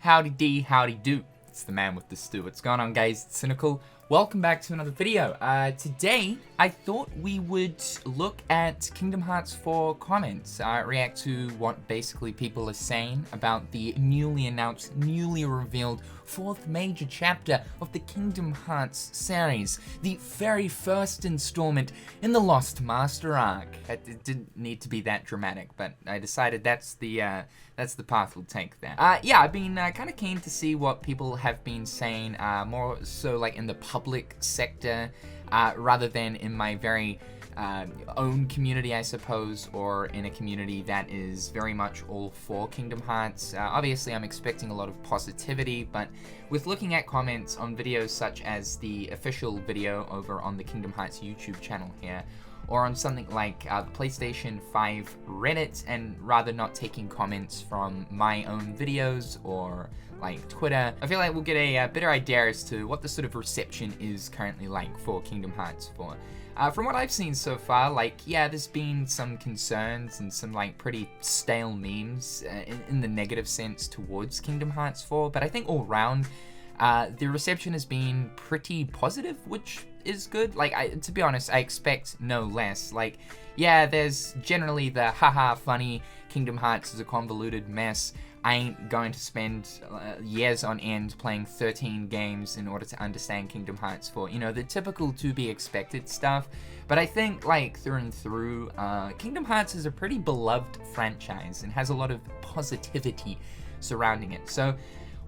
Howdy dee, howdy do. It's the man with the stew. What's going on, guys? It's Cynical. Welcome back to another video. Today, I thought we would look at Kingdom Hearts 4 comments, react to what basically people are saying about the newly announced, newly revealed fourth major chapter of the Kingdom Hearts series, the very first installment in the Lost Master arc. It didn't need to be that dramatic, but I decided that's the path we'll take there. Yeah, I've been kind of keen to see what people have been saying, more so like in the public sector, rather than in my very own community, I suppose, or in a community that is very much all for Kingdom Hearts. Obviously, I'm expecting a lot of positivity, but with looking at comments on videos such as the official video over on the Kingdom Hearts YouTube channel here, or on something like the PlayStation 5 Reddit, and rather not taking comments from my own videos or like Twitter, I feel like we'll get a better idea as to what the sort of reception is currently like for Kingdom Hearts 4. From what I've seen so far, like, yeah, there's been some concerns and some like pretty stale memes in the negative sense towards Kingdom Hearts 4, but I think all round, the reception has been pretty positive, which is good. Like, to be honest, I expect no less. Like, yeah, there's generally the haha funny Kingdom Hearts is a convoluted mess. I ain't going to spend years on end playing 13 games in order to understand Kingdom Hearts 4. You know, the typical to be expected stuff. But I think, like, through and through, Kingdom Hearts is a pretty beloved franchise and has a lot of positivity surrounding it. So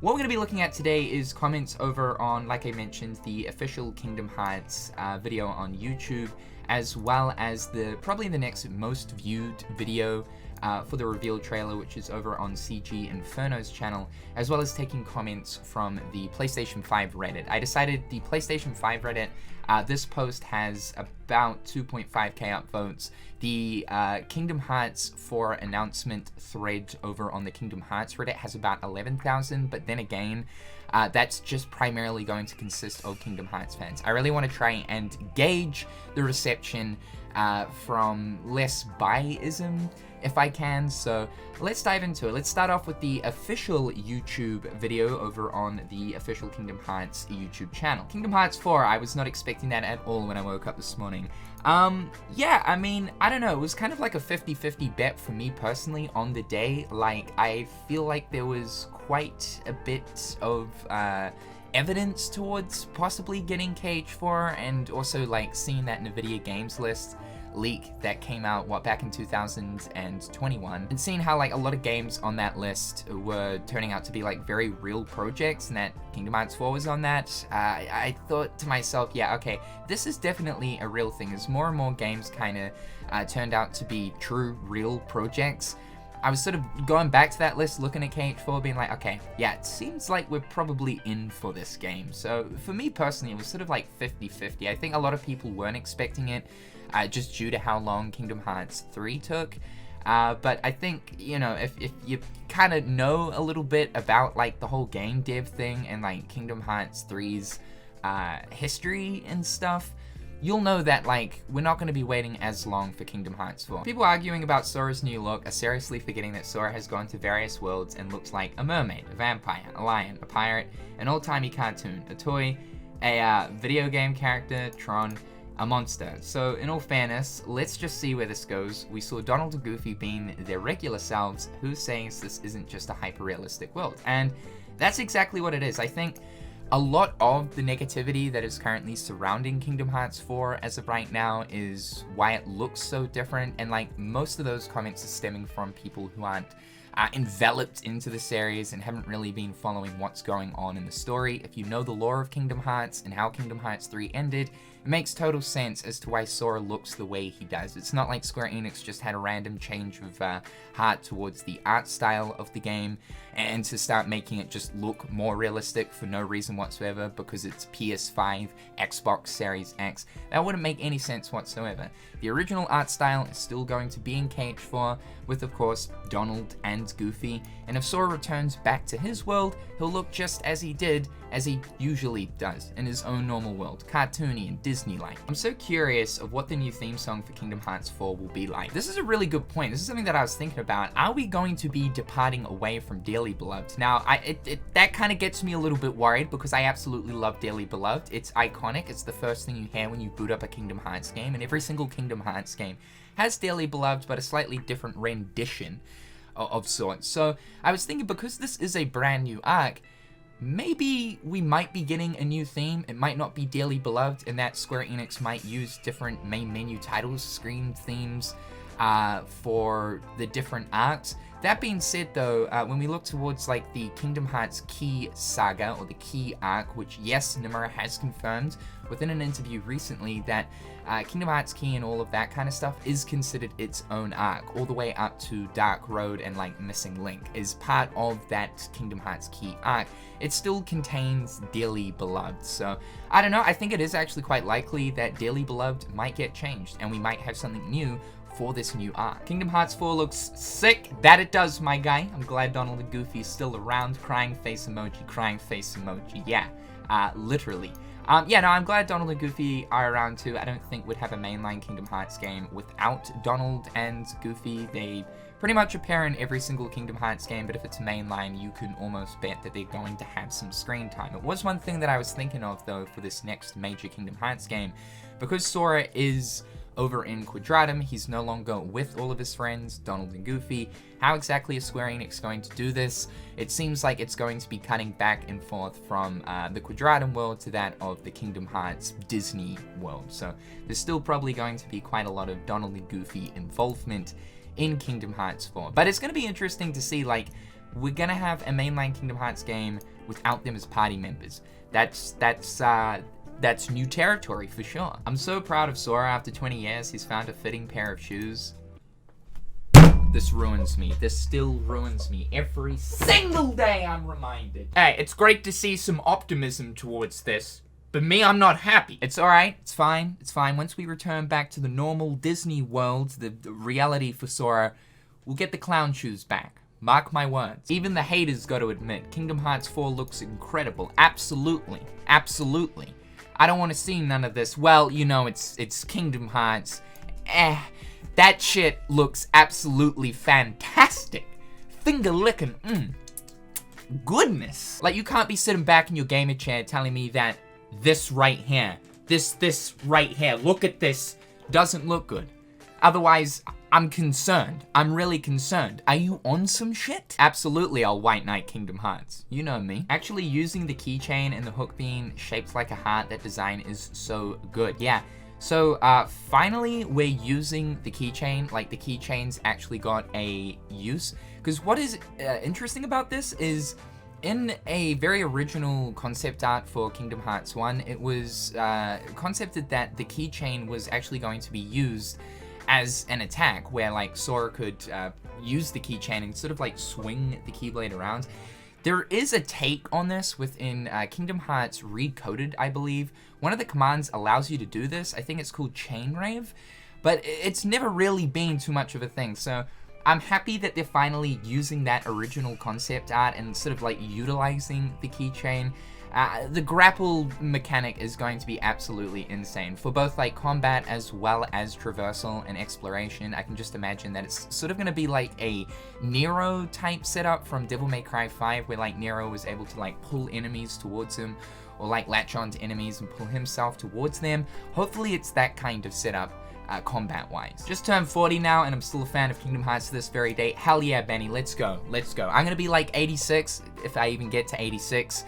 what we're going to be looking at today is comments over on, like I mentioned, the official Kingdom Hearts video on YouTube, as well as probably the next most viewed video for the reveal trailer, which is over on CG Inferno's channel, as well as taking comments from the PlayStation 5 Reddit. I decided the PlayStation 5 Reddit, this post has about 2.5k upvotes. The Kingdom Hearts 4 announcement thread over on the Kingdom Hearts Reddit has about 11,000, but then again, that's just primarily going to consist of Kingdom Hearts fans. I really want to try and gauge the reception from less biasm, if I can, so let's dive into it. Let's start off with the official YouTube video over on the official Kingdom Hearts YouTube channel. Kingdom Hearts 4, I was not expecting that at all when I woke up this morning. Yeah, I mean, I don't know, it was kind of like a 50-50 bet for me personally on the day. Like, I feel like there was quite a bit of evidence towards possibly getting KH4, and also like seeing that NVIDIA games list leak that came out back in 2021, and seeing how like a lot of games on that list were turning out to be like very real projects, and that Kingdom Hearts 4 was on that. I thought to myself, yeah, okay, this is definitely a real thing. As more and more games kind of turned out to be true real projects, I was sort of going back to that list, looking at KH4, being like, okay, yeah, it seems like we're probably in for this game. So for me personally, it was sort of like 50-50. I think a lot of people weren't expecting it, just due to how long Kingdom Hearts 3 took. But I think, you know, if you kind of know a little bit about like the whole game dev thing and like Kingdom Hearts 3's history and stuff, you'll know that like we're not going to be waiting as long for Kingdom Hearts 4. People arguing about Sora's new look are seriously forgetting that Sora has gone to various worlds and looks like a mermaid, a vampire, a lion, a pirate, an old-timey cartoon, a toy, a video game character, Tron, a monster. So in all fairness, let's just see where this goes. We saw Donald and Goofy being their regular selves. Who says this isn't just a hyper-realistic world? And that's exactly what it is. I think a lot of the negativity that is currently surrounding Kingdom Hearts 4 as of right now is why it looks so different, and like most of those comments are stemming from people who aren't enveloped into the series and haven't really been following what's going on in the story. If you know the lore of Kingdom Hearts and how Kingdom Hearts 3 ended, it makes total sense as to why Sora looks the way he does. It's not like Square Enix just had a random change of heart towards the art style of the game and to start making it just look more realistic for no reason whatsoever because it's PS5, Xbox Series X. That wouldn't make any sense whatsoever. The original art style is still going to be in KH4 with, of course, Donald and Goofy, and if Sora returns back to his world, he'll look just as he did, as he usually does in his own normal world, cartoony and Disney Disney-like. I'm so curious of what the new theme song for Kingdom Hearts 4 will be like. This is a really good point. This is something that I was thinking about. Are we going to be departing away from Dearly Beloved? Now, that kind of gets me a little bit worried because I absolutely love Dearly Beloved. It's iconic. It's the first thing you hear when you boot up a Kingdom Hearts game, and every single Kingdom Hearts game has Dearly Beloved, but a slightly different rendition of sorts. So I was thinking, because this is a brand new arc, maybe we might be getting a new theme. It might not be Dearly Beloved, and that Square Enix might use different main menu titles, screen themes, for the different arcs. That being said, though, when we look towards like the Kingdom Hearts Key Saga, or the Key Arc, which yes, Nomura has confirmed within an interview recently that Kingdom Hearts Key and all of that kind of stuff is considered its own arc, all the way up to Dark Road and like Missing Link is part of that Kingdom Hearts Key Arc. It still contains Dearly Beloved, so I don't know, I think it is actually quite likely that Dearly Beloved might get changed and we might have something new for this new arc. Kingdom Hearts 4 looks sick. That it does, my guy. I'm glad Donald and Goofy is still around. Crying face emoji. Yeah, literally. Yeah, no, I'm glad Donald and Goofy are around too. I don't think we'd have a mainline Kingdom Hearts game without Donald and Goofy. They pretty much appear in every single Kingdom Hearts game, but if it's mainline, you can almost bet that they're going to have some screen time. It was one thing that I was thinking of, though, for this next major Kingdom Hearts game, because Sora is over in Quadratum, he's no longer with all of his friends, Donald and Goofy. How exactly is Square Enix going to do this? It seems like it's going to be cutting back and forth from the Quadratum world to that of the Kingdom Hearts Disney world. So there's still probably going to be quite a lot of Donald and Goofy involvement in Kingdom Hearts 4. But it's going to be interesting to see, like, we're going to have a mainline Kingdom Hearts game without them as party members. That's new territory for sure. I'm so proud of Sora. After 20 years, he's found a fitting pair of shoes. This ruins me. This still ruins me. Every single day I'm reminded. Hey, it's great to see some optimism towards this, but me, I'm not happy. It's alright. It's fine. It's fine. Once we return back to the normal Disney world, the reality for Sora, we'll get the clown shoes back. Mark my words. Even the haters got to admit, Kingdom Hearts 4 looks incredible. Absolutely. Absolutely. I don't want to see none of this. Well, you know, it's Kingdom Hearts. That shit looks absolutely fantastic. Finger licking, goodness. Like, you can't be sitting back in your gamer chair telling me that this right here, this right here, look at this, doesn't look good. Otherwise, I'm concerned. I'm really concerned. Are you on some shit? Absolutely, I'll White Knight Kingdom Hearts. You know me. Actually using the keychain and the hook being shaped like a heart, that design is so good. Yeah. So, finally, we're using the keychain. Like, the keychains actually got a use. Because what is interesting about this is, in a very original concept art for Kingdom Hearts 1, it was concepted that the keychain was actually going to be used as an attack, where like Sora could use the keychain and sort of like swing the Keyblade around. There is a take on this within Kingdom Hearts Recoded, I believe. One of the commands allows you to do this. I think it's called Chain Rave, but it's never really been too much of a thing. So I'm happy that they're finally using that original concept art and sort of like utilizing the keychain. The grapple mechanic is going to be absolutely insane for both like combat as well as traversal and exploration. I can just imagine that it's sort of going to be like a Nero type setup from Devil May Cry 5, where like Nero was able to like pull enemies towards him, or like latch on to enemies and pull himself towards them. Hopefully it's that kind of setup. Combat-wise. Just turned 40 now, and I'm still a fan of Kingdom Hearts to this very day. Hell yeah, Benny, let's go. Let's go. I'm gonna be like 86, if I even get to 86.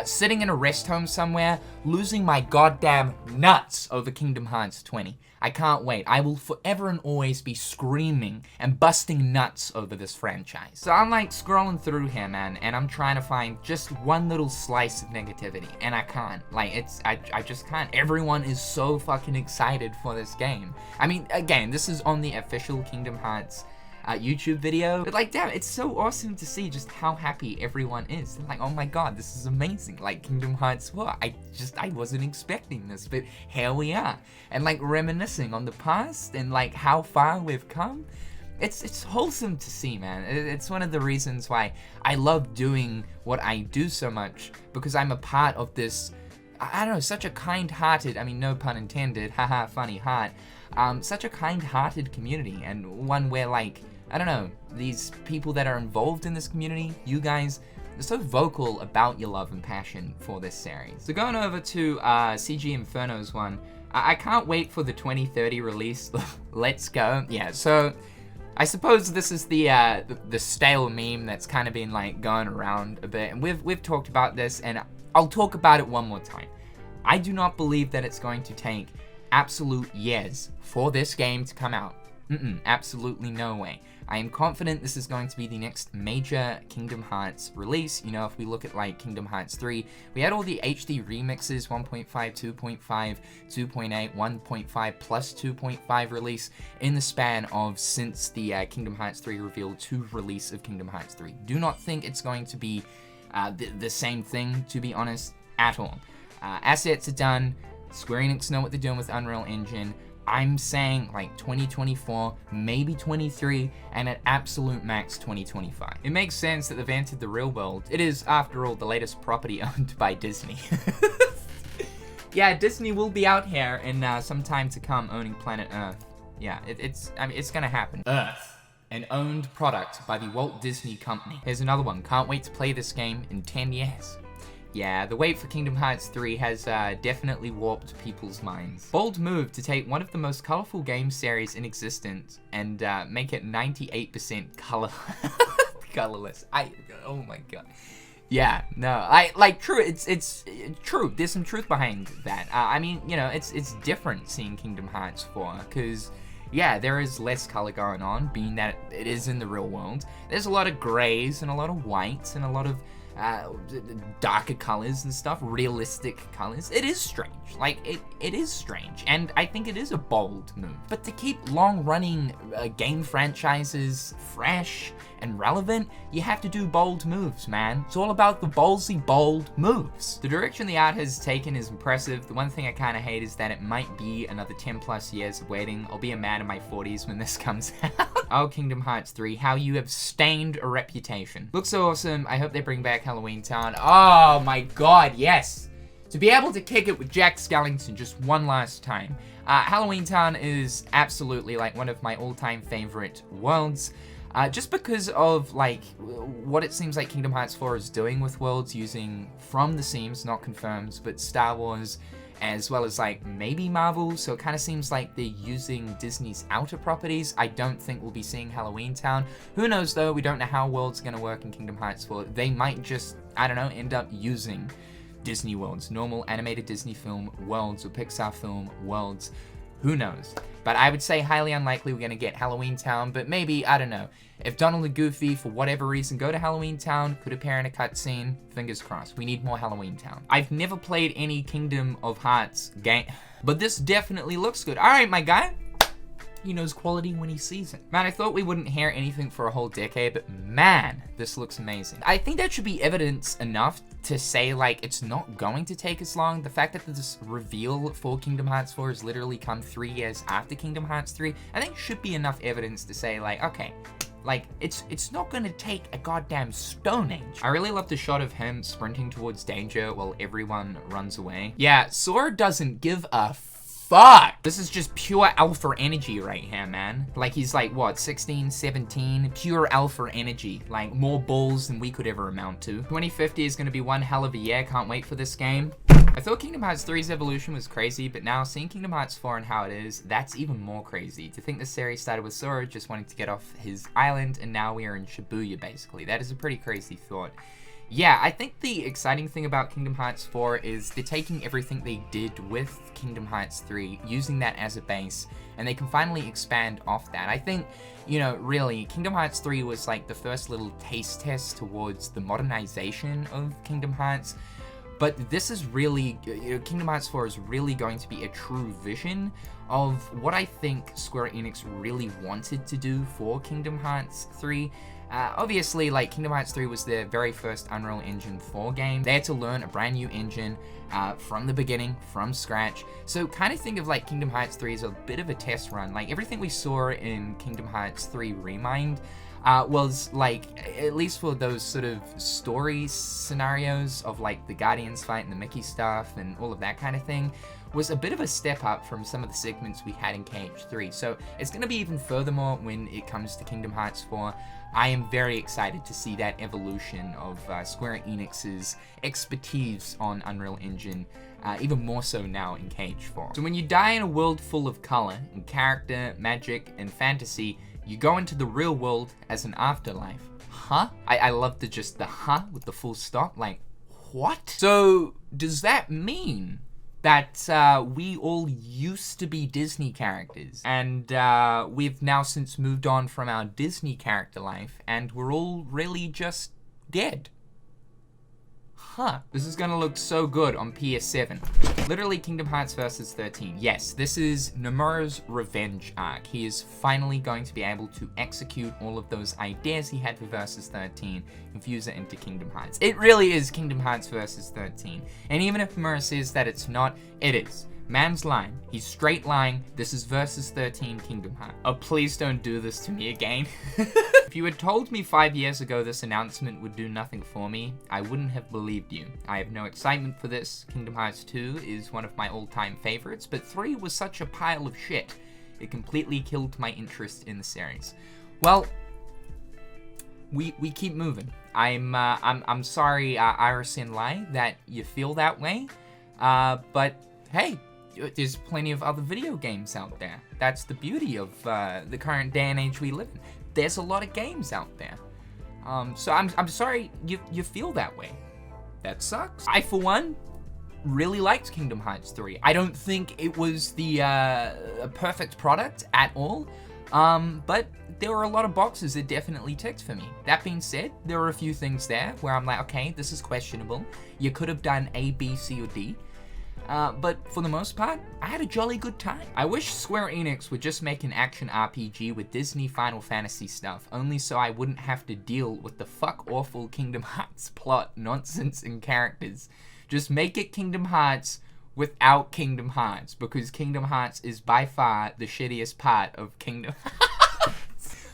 Sitting in a rest home somewhere, losing my goddamn nuts over Kingdom Hearts 20. I can't wait. I will forever and always be screaming and busting nuts over this franchise. So I'm like scrolling through here, man, and I'm trying to find just one little slice of negativity, and I can't. Like, I just can't. Everyone is so fucking excited for this game. I mean, again, this is on the official Kingdom Hearts YouTube video, but like, damn, it's so awesome to see just how happy everyone is. They're like, oh my god, this is amazing. Like, Kingdom Hearts 4, I wasn't expecting this, but here we are. And like, reminiscing on the past and like how far we've come. It's wholesome to see, man. It's one of the reasons why I love doing what I do so much, because I'm a part of this I don't know, such a kind-hearted, I mean, no pun intended, haha, funny heart, such a kind-hearted community, and one where, like, I don't know, these people that are involved in this community, you guys, are so vocal about your love and passion for this series. So going over to CG Inferno's one, I can't wait for the 2030 release. Let's go. Yeah, so I suppose this is the stale meme that's kind of been like going around a bit, and we've talked about this, and I'll talk about it one more time. I do not believe that it's going to take absolute years for this game to come out. Absolutely no way. I am confident this is going to be the next major Kingdom Hearts release. You know, if we look at like Kingdom Hearts 3, we had all the HD remixes, 1.5, 2.5, 2.8, 1.5 plus 2.5 release in the span of since the Kingdom Hearts 3 reveal to release of Kingdom Hearts 3. Do not think it's going to be the same thing, to be honest, at all. Assets are done. Square Enix know what they're doing with Unreal Engine. I'm saying like 2024, maybe 23, and at absolute max 2025. It makes sense that they've entered the real world. It is, after all, the latest property owned by Disney. Yeah, Disney will be out here in some time to come owning planet Earth. Yeah, it's gonna happen. Earth, an owned product by the Walt Disney Company. Here's another one. Can't wait to play this game in 10 years. Yeah, the wait for Kingdom Hearts 3 has definitely warped people's minds. Bold move to take one of the most colorful game series in existence and make it 98% colorless. Oh my god. Yeah, no, true, it's true. There's some truth behind that. I mean, you know, it's different seeing Kingdom Hearts 4, because yeah, there is less color going on, being that it is in the real world. There's a lot of grays and a lot of whites and a lot of darker colors and stuff, realistic colors. It is strange. Like, it is strange, and I think it is a bold move. But to keep long-running game franchises fresh and relevant, you have to do bold moves, man. It's all about the ballsy, bold moves. The direction the art has taken is impressive. The one thing I kind of hate is that it might be another 10 plus years of waiting. I'll be a man in my 40s when this comes out. Oh, Kingdom Hearts 3, how you have stained a reputation. Looks so awesome. I hope they bring back Halloween Town. Oh my god, yes. To be able to kick it with Jack Skellington just one last time. Halloween Town is absolutely like one of my all-time favorite worlds. Just because of like what it seems like Kingdom Hearts 4 is doing with worlds, using from the seams, not confirmed, but Star Wars, as well as like maybe Marvel, so it kind of seems like they're using Disney's outer properties. I don't think we'll be seeing Halloween Town. Who knows though, we don't know how worlds are going to work in Kingdom Hearts 4. They might just, I don't know, end up using Disney worlds, normal animated Disney film worlds or Pixar film worlds. Who knows? But I would say highly unlikely we're going to get Halloween Town, but maybe, I don't know. If Donald and Goofy, for whatever reason, go to Halloween Town, could appear in a cutscene, fingers crossed. We need more Halloween Town. I've never played any Kingdom of Hearts game, but this definitely looks good. All right, my guy. He knows quality when he sees it. Man, I thought we wouldn't hear anything for a whole decade, but man, this looks amazing. I think that should be evidence enough to say, like, it's not going to take as long. The fact that this reveal for Kingdom Hearts 4 has literally come 3 years after Kingdom Hearts 3, I think should be enough evidence to say, like, okay, like, it's not gonna take a goddamn Stone Age. I really love the shot of him sprinting towards danger while everyone runs away. Yeah, Sora doesn't give a fuck. This is just pure alpha energy right here, man. Like, he's like, what, 16, 17? Pure alpha energy. Like, more balls than we could ever amount to. 2050 is gonna be one hell of a year. Can't wait for this game. I thought Kingdom Hearts 3's evolution was crazy, but now seeing Kingdom Hearts 4 and how it is, that's even more crazy. To think the series started with Sora just wanting to get off his island, and now we are in Shibuya, basically. That is a pretty crazy thought. Yeah, I think the exciting thing about Kingdom Hearts 4 is they're taking everything they did with Kingdom Hearts 3, using that as a base, and they can finally expand off that. I think, you know, really, Kingdom Hearts 3 was like the first little taste test towards the modernization of Kingdom Hearts, but this is really, you know, Kingdom Hearts 4 is really going to be a true vision of what I think Square Enix really wanted to do for Kingdom Hearts 3. Obviously, like, Kingdom Hearts 3 was their very first Unreal Engine 4 game. They had to learn a brand new engine from the beginning, from scratch. So kind of think of like Kingdom Hearts 3 as a bit of a test run. Like, everything we saw in Kingdom Hearts 3 Remind, was like, at least for those sort of story scenarios of like the Guardians fight and the Mickey stuff and all of that kind of thing, was a bit of a step up from some of the segments we had in KH3. So it's going to be even furthermore when it comes to Kingdom Hearts 4. I am very excited to see that evolution of Square Enix's expertise on Unreal Engine, even more so now in KH4. So when you die in a world full of color and character, magic, and fantasy, you go into the real world as an afterlife. Huh? I love the with the full stop. Like, what? So does that mean that we all used to be Disney characters, and we've now since moved on from our Disney character life, and we're all really just dead? Huh. This is gonna look so good on PS7. Literally Kingdom Hearts Versus 13. Yes, this is Nomura's revenge arc. He is finally going to be able to execute all of those ideas he had for Versus 13, infuse it into Kingdom Hearts. It really is Kingdom Hearts Versus 13. And even if Nomura says that it's not, it is. Man's lying. He's straight lying. This is Versus 13 Kingdom Hearts. Oh, please don't do this to me again. If you had told me 5 years ago this announcement would do nothing for me, I wouldn't have believed you. I have no excitement for this. Kingdom Hearts 2 is one of my all-time favorites, but 3 was such a pile of shit. It completely killed my interest in the series. Well, we keep moving. I'm sorry, Iris and Lai, that you feel that way. But hey, there's plenty of other video games out there. That's the beauty of the current day and age we live in. There's a lot of games out there. So I'm sorry you feel that way. That sucks. I, for one, really liked Kingdom Hearts 3. I don't think it was the a perfect product at all, but there were a lot of boxes it definitely ticked for me. That being said, there were a few things there where I'm like, okay, this is questionable. You could have done A, B, C, or D. But for the most part, I had a jolly good time. I wish Square Enix would just make an action RPG with Disney Final Fantasy stuff, only so I wouldn't have to deal with the fuck-awful Kingdom Hearts plot, nonsense, and characters. Just make it Kingdom Hearts without Kingdom Hearts, because Kingdom Hearts is by far the shittiest part of Kingdom Hearts.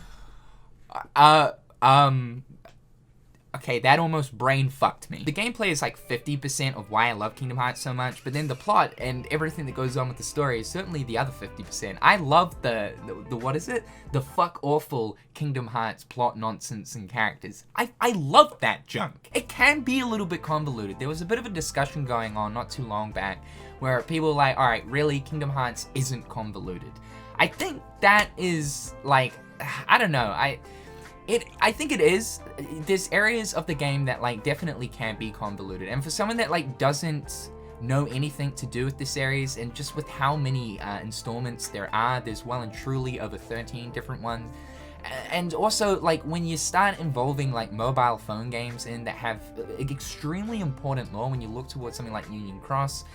Okay, that almost brain fucked me. The gameplay is like 50% of why I love Kingdom Hearts so much, but then the plot and everything that goes on with the story is certainly the other 50%. I love the what is it? The fuck awful Kingdom Hearts plot nonsense and characters. I love that junk. It can be a little bit convoluted. There was a bit of a discussion going on not too long back where people were like, alright, really, Kingdom Hearts isn't convoluted. I think that is like, I don't know, I think it is. There's areas of the game that like definitely can be convoluted, and for someone that like doesn't know anything to do with the series, and just with how many installments there's well and truly over 13 different ones, and also like when you start involving like mobile phone games in that have extremely important lore, when you look towards something like Union Cross,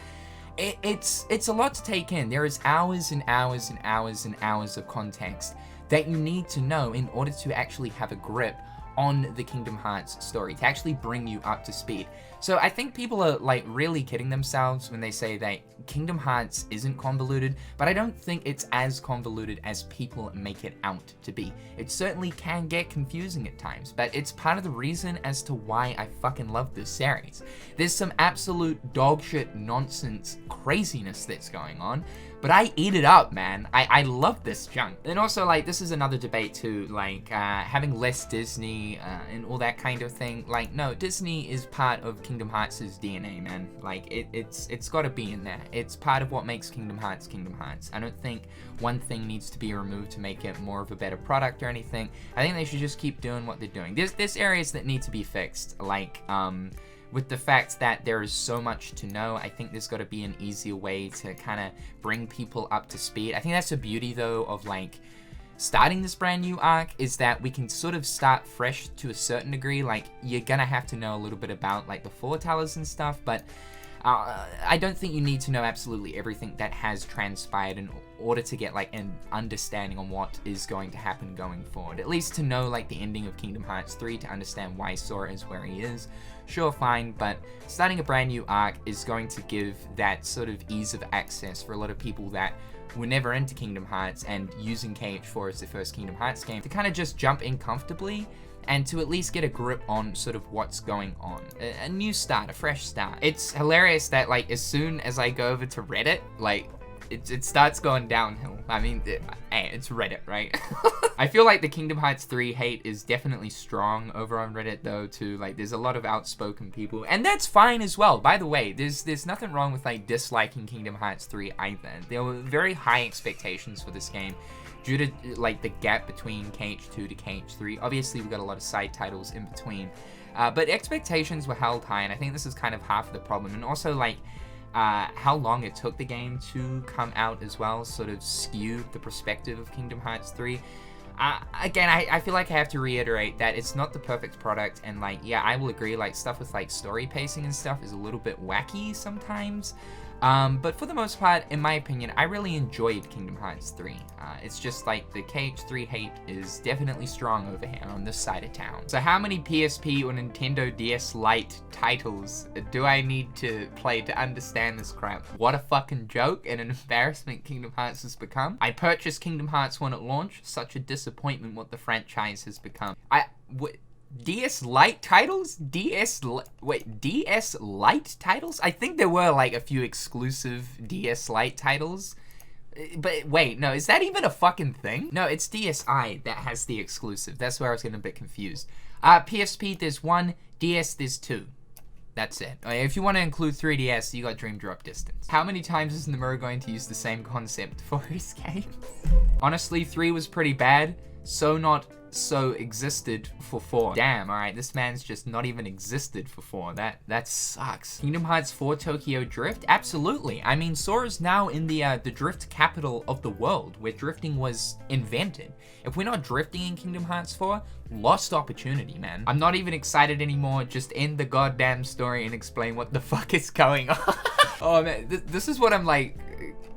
it's a lot to take in. There is hours and hours and hours and hours of context that you need to know in order to actually have a grip on the Kingdom Hearts story, to actually bring you up to speed. So I think people are like really kidding themselves when they say that Kingdom Hearts isn't convoluted, but I don't think it's as convoluted as people make it out to be. It certainly can get confusing at times, but it's part of the reason as to why I fucking love this series. There's some absolute dogshit nonsense craziness that's going on, but I eat it up, man. I love this junk. And also, like, this is another debate too, like, having less Disney and all that kind of thing. Like, no, Disney is part of Kingdom Hearts' DNA, man. Like, it's gotta be in there. It's part of what makes Kingdom Hearts Kingdom Hearts. I don't think one thing needs to be removed to make it more of a better product or anything. I think they should just keep doing what they're doing. There's areas that need to be fixed, like, with the fact that there is so much to know, I think there's got to be an easier way to kind of bring people up to speed. I think that's the beauty, though, of, like, starting this brand new arc, is that we can sort of start fresh to a certain degree. Like, you're going to have to know a little bit about, like, the foretellers and stuff, but I don't think you need to know absolutely everything that has transpired in order to get, like, an understanding on what is going to happen going forward. At least to know, like, the ending of Kingdom Hearts 3, to understand why Sora is where he is. Sure, fine, but starting a brand new arc is going to give that sort of ease of access for a lot of people that were never into Kingdom Hearts and using KH4 as their first Kingdom Hearts game to kind of just jump in comfortably and to at least get a grip on sort of what's going on. A new start, a fresh start. It's hilarious that like as soon as I go over to Reddit, like it starts going downhill. I mean, it's Reddit, right? I feel like the Kingdom Hearts 3 hate is definitely strong over on Reddit though too. Like there's a lot of outspoken people, and that's fine as well. By the way, there's nothing wrong with like disliking Kingdom Hearts 3 either. There were very high expectations for this game due to like the gap between KH2 to KH3. Obviously we got a lot of side titles in between, but expectations were held high, and I think this is kind of half of the problem. And also like how long it took the game to come out as well sort of skewed the perspective of Kingdom Hearts 3. Again, I feel like I have to reiterate that it's not the perfect product, and like, yeah, I will agree, like stuff with like story pacing and stuff is a little bit wacky sometimes. But for the most part, in my opinion, I really enjoyed Kingdom Hearts 3. It's just like the KH3 hate is definitely strong over here on this side of town. So how many PSP or Nintendo DS Lite titles do I need to play to understand this crap? What a fucking joke and an embarrassment Kingdom Hearts has become. I purchased Kingdom Hearts when it launched. Such a disappointment what the franchise has become. DS Lite titles? DS Lite titles? I think there were like a few exclusive DS Lite titles. But wait, no, is that even a fucking thing? No, it's DSi that has the exclusive. That's where I was getting a bit confused. PSP, there's 1. DS, there's 2. That's it. If you want to include 3DS, you got Dream Drop Distance. How many times is Nomura going to use the same concept for his games? Honestly, 3 was pretty bad. So existed for 4. Damn, alright, this man's just not even existed for 4. That sucks. Kingdom Hearts 4 Tokyo Drift? Absolutely. I mean, Sora's now in the drift capital of the world, where drifting was invented. If we're not drifting in Kingdom Hearts 4, lost opportunity, man. I'm not even excited anymore. Just end the goddamn story and explain what the fuck is going on. Oh man, this is what I'm like,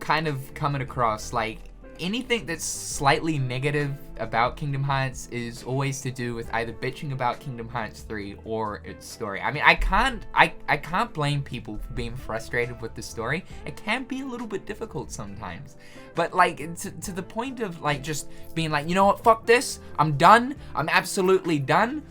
kind of coming across. Like, anything that's slightly negative about Kingdom Hearts is always to do with either bitching about Kingdom Hearts 3 or its story. I mean, I can't blame people for being frustrated with the story. It can be a little bit difficult sometimes. But like, to the point of like just being like, you know what, fuck this, I'm done, I'm absolutely done.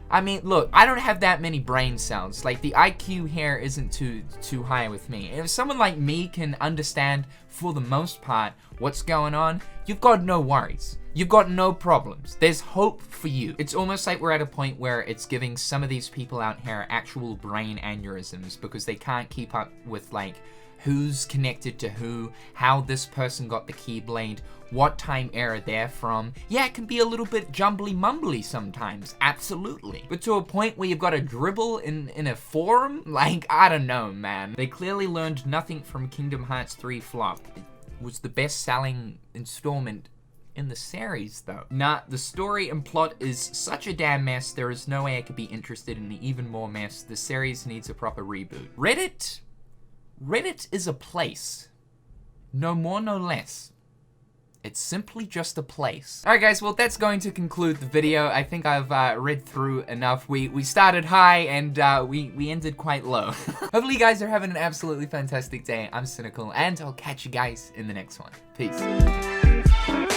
I mean, look, I don't have that many brain cells. Like, the IQ here isn't too high with me. If someone like me can understand, for the most part, what's going on, you've got no worries. You've got no problems. There's hope for you. It's almost like we're at a point where it's giving some of these people out here actual brain aneurysms because they can't keep up with, like, who's connected to who, how this person got the Keyblade, what time era they're from. Yeah, it can be a little bit jumbly-mumbly sometimes, absolutely. But to a point where you've got to dribble in a forum? Like, I don't know, man. They clearly learned nothing from Kingdom Hearts 3 flop. It was the best-selling installment in the series, though. Nah, the story and plot is such a damn mess, there is no way I could be interested in even more mess. The series needs a proper reboot. Reddit is a place. No more, no less. It's simply just a place. Alright guys, well that's going to conclude the video. I think I've read through enough. We started high and we ended quite low. Hopefully you guys are having an absolutely fantastic day. I'm Cynical and I'll catch you guys in the next one. Peace.